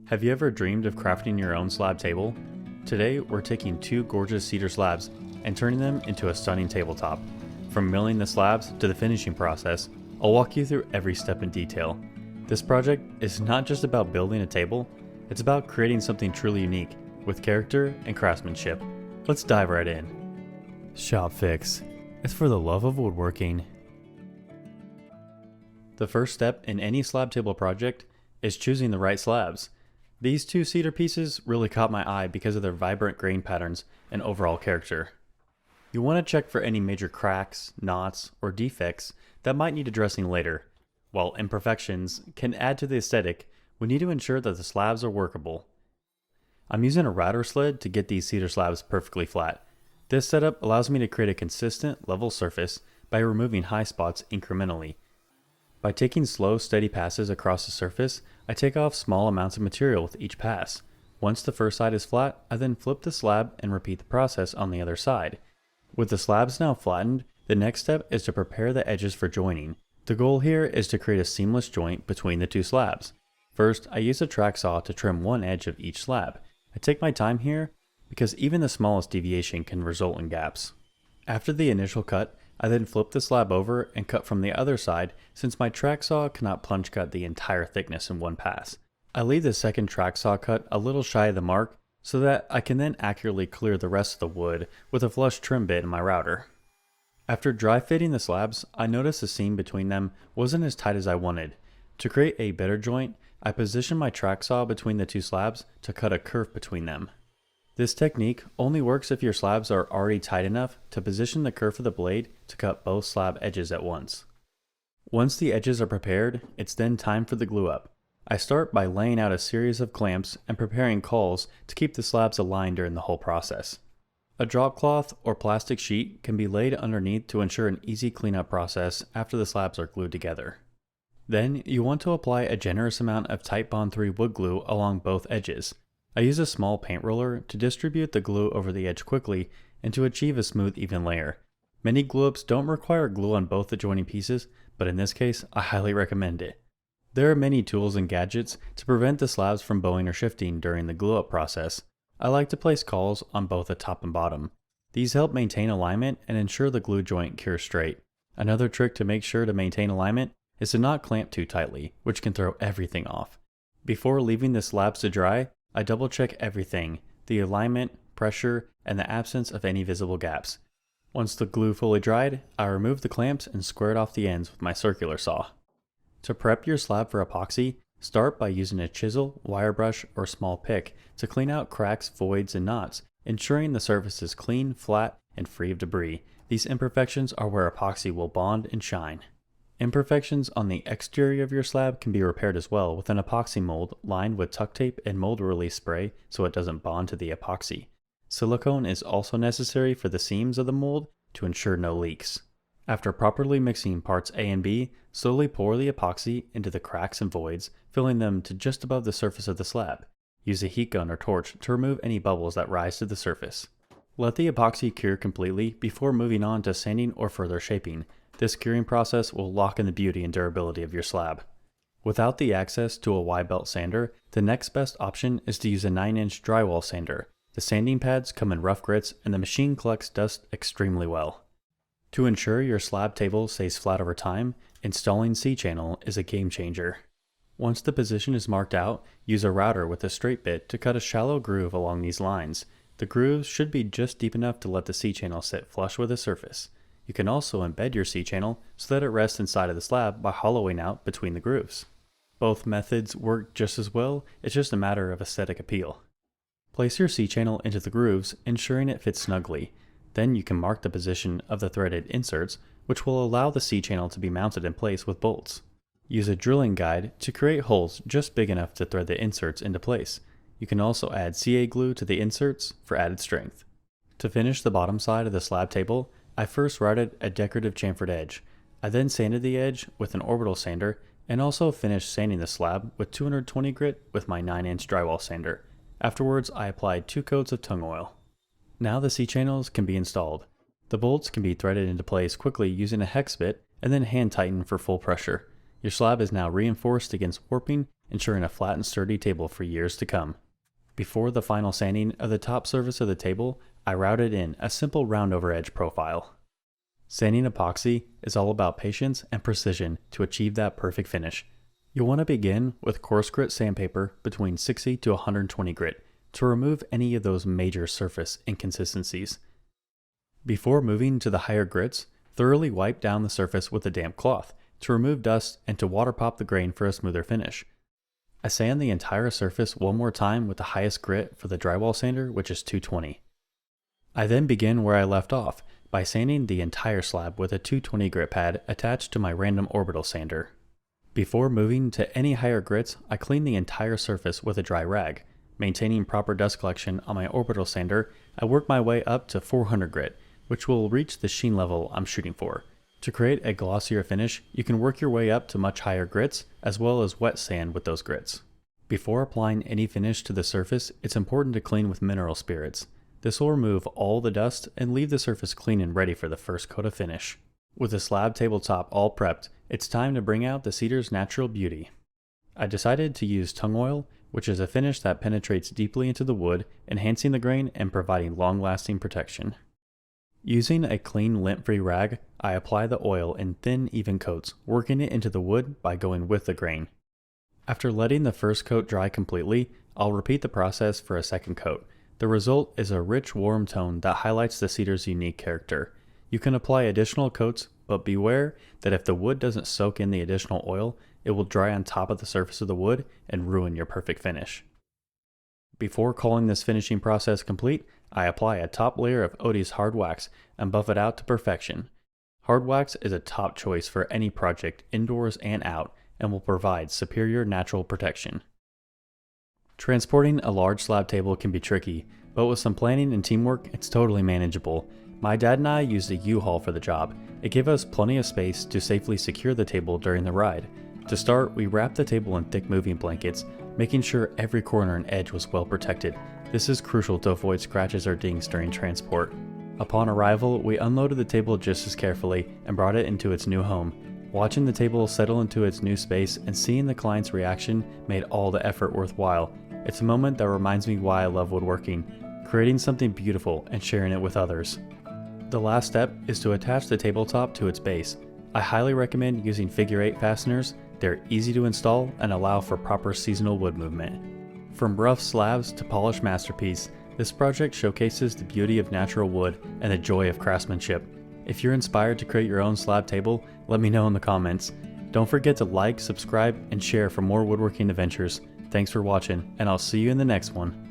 Have you ever dreamed of crafting your own slab table? Today, we're taking two gorgeous cedar slabs and turning them into a stunning tabletop. From milling the slabs to the finishing process, I'll walk you through every step in detail. This project is not just about building a table, it's about creating something truly unique with character and craftsmanship. Let's dive right in. Shop Fix. It's for the love of woodworking. The first step in any slab table project is choosing the right slabs. These two cedar pieces really caught my eye because of their vibrant grain patterns and overall character. You want to check for any major cracks, knots, or defects that might need addressing later. While imperfections can add to the aesthetic, we need to ensure that the slabs are workable. I'm using a router sled to get these cedar slabs perfectly flat. This setup allows me to create a consistent, level surface by removing high spots incrementally. By taking slow, steady passes across the surface, I take off small amounts of material with each pass. Once the first side is flat, I then flip the slab and repeat the process on the other side. With the slabs now flattened, the next step is to prepare the edges for joining. The goal here is to create a seamless joint between the two slabs. First, I use a track saw to trim one edge of each slab. I take my time here because even the smallest deviation can result in gaps. After the initial cut, I then flip the slab over and cut from the other side since my track saw cannot plunge cut the entire thickness in one pass. I leave the second track saw cut a little shy of the mark so that I can then accurately clear the rest of the wood with a flush trim bit in my router. After dry fitting the slabs, I noticed the seam between them wasn't as tight as I wanted. To create a better joint, I positioned my track saw between the two slabs to cut a curve between them. This technique only works if your slabs are already tight enough to position the curve of the blade to cut both slab edges at once. Once the edges are prepared, it's then time for the glue up. I start by laying out a series of clamps and preparing cawls to keep the slabs aligned during the whole process. A drop cloth or plastic sheet can be laid underneath to ensure an easy cleanup process after the slabs are glued together. Then you want to apply a generous amount of Titebond 3 wood glue along both edges. I use a small paint roller to distribute the glue over the edge quickly and to achieve a smooth, even layer. Many glue-ups don't require glue on both the joining pieces, but in this case, I highly recommend it. There are many tools and gadgets to prevent the slabs from bowing or shifting during the glue-up process. I like to place cawls on both the top and bottom. These help maintain alignment and ensure the glue joint cures straight. Another trick to make sure to maintain alignment is to not clamp too tightly, which can throw everything off. Before leaving the slabs to dry, I double check everything, the alignment, pressure, and the absence of any visible gaps. Once the glue fully dried, I remove the clamps and square it off the ends with my circular saw. To prep your slab for epoxy, start by using a chisel, wire brush, or small pick to clean out cracks, voids, and knots, ensuring the surface is clean, flat, and free of debris. These imperfections are where epoxy will bond and shine. Imperfections on the exterior of your slab can be repaired as well with an epoxy mold lined with tuck tape and mold release spray so it doesn't bond to the epoxy. Silicone is also necessary for the seams of the mold to ensure no leaks. After properly mixing parts A and B, slowly pour the epoxy into the cracks and voids, filling them to just above the surface of the slab. Use a heat gun or torch to remove any bubbles that rise to the surface. Let the epoxy cure completely before moving on to sanding or further shaping. This curing process will lock in the beauty and durability of your slab. Without the access to a Y-belt sander, the next best option is to use a 9-inch drywall sander. The sanding pads come in rough grits and the machine collects dust extremely well. To ensure your slab table stays flat over time, installing C-channel is a game changer. Once the position is marked out, use a router with a straight bit to cut a shallow groove along these lines. The grooves should be just deep enough to let the C-channel sit flush with the surface. You can also embed your C-channel so that it rests inside of the slab by hollowing out between the grooves. Both methods work just as well, it's just a matter of aesthetic appeal. Place your C-channel into the grooves, ensuring it fits snugly. Then you can mark the position of the threaded inserts, which will allow the C-channel to be mounted in place with bolts. Use a drilling guide to create holes just big enough to thread the inserts into place. You can also add CA glue to the inserts for added strength. To finish the bottom side of the slab table, I first routed a decorative chamfered edge. I then sanded the edge with an orbital sander and also finished sanding the slab with 220 grit with my 9-inch drywall sander. Afterwards, I applied 2 coats of tung oil. Now the C-channels can be installed. The bolts can be threaded into place quickly using a hex bit and then hand tighten for full pressure. Your slab is now reinforced against warping ensuring a flat and sturdy table for years to come. Before the final sanding of the top surface of the table, I routed in a simple round over edge profile. Sanding epoxy is all about patience and precision to achieve that perfect finish. You'll want to begin with coarse grit sandpaper between 60 to 120 grit to remove any of those major surface inconsistencies. Before moving to the higher grits, thoroughly wipe down the surface with a damp cloth to remove dust and to water pop the grain for a smoother finish. I sand the entire surface one more time with the highest grit for the drywall sander, which is 220. I then begin where I left off by sanding the entire slab with a 220 grit pad attached to my random orbital sander. Before moving to any higher grits, I clean the entire surface with a dry rag. Maintaining proper dust collection on my orbital sander, I work my way up to 400 grit, which will reach the sheen level I'm shooting for. To create a glossier finish, you can work your way up to much higher grits, as well as wet sand with those grits. Before applying any finish to the surface, it's important to clean with mineral spirits. This will remove all the dust and leave the surface clean and ready for the first coat of finish. With the slab tabletop all prepped, it's time to bring out the cedar's natural beauty. I decided to use tung oil, which is a finish that penetrates deeply into the wood, enhancing the grain and providing long-lasting protection. Using a clean lint-free rag, I apply the oil in thin, even coats, working it into the wood by going with the grain. After letting the first coat dry completely, I'll repeat the process for a second coat. The result is a rich, warm tone that highlights the cedar's unique character. You can apply additional coats, but beware that if the wood doesn't soak in the additional oil, it will dry on top of the surface of the wood and ruin your perfect finish. Before calling this finishing process complete, I apply a top layer of Odie's hard wax and buff it out to perfection. Hard wax is a top choice for any project indoors and out and will provide superior natural protection. Transporting a large slab table can be tricky, but with some planning and teamwork, it's totally manageable. My dad and I used a U-Haul for the job. It gave us plenty of space to safely secure the table during the ride. To start, we wrapped the table in thick moving blankets, making sure every corner and edge was well protected. This is crucial to avoid scratches or dings during transport. Upon arrival, we unloaded the table just as carefully and brought it into its new home. Watching the table settle into its new space and seeing the client's reaction made all the effort worthwhile. It's a moment that reminds me why I love woodworking, creating something beautiful and sharing it with others. The last step is to attach the tabletop to its base. I highly recommend using figure 8 fasteners. They're easy to install and allow for proper seasonal wood movement. From rough slabs to polished masterpiece, this project showcases the beauty of natural wood and the joy of craftsmanship. If you're inspired to create your own slab table, let me know in the comments. Don't forget to like, subscribe, and share for more woodworking adventures. Thanks for watching, and I'll see you in the next one.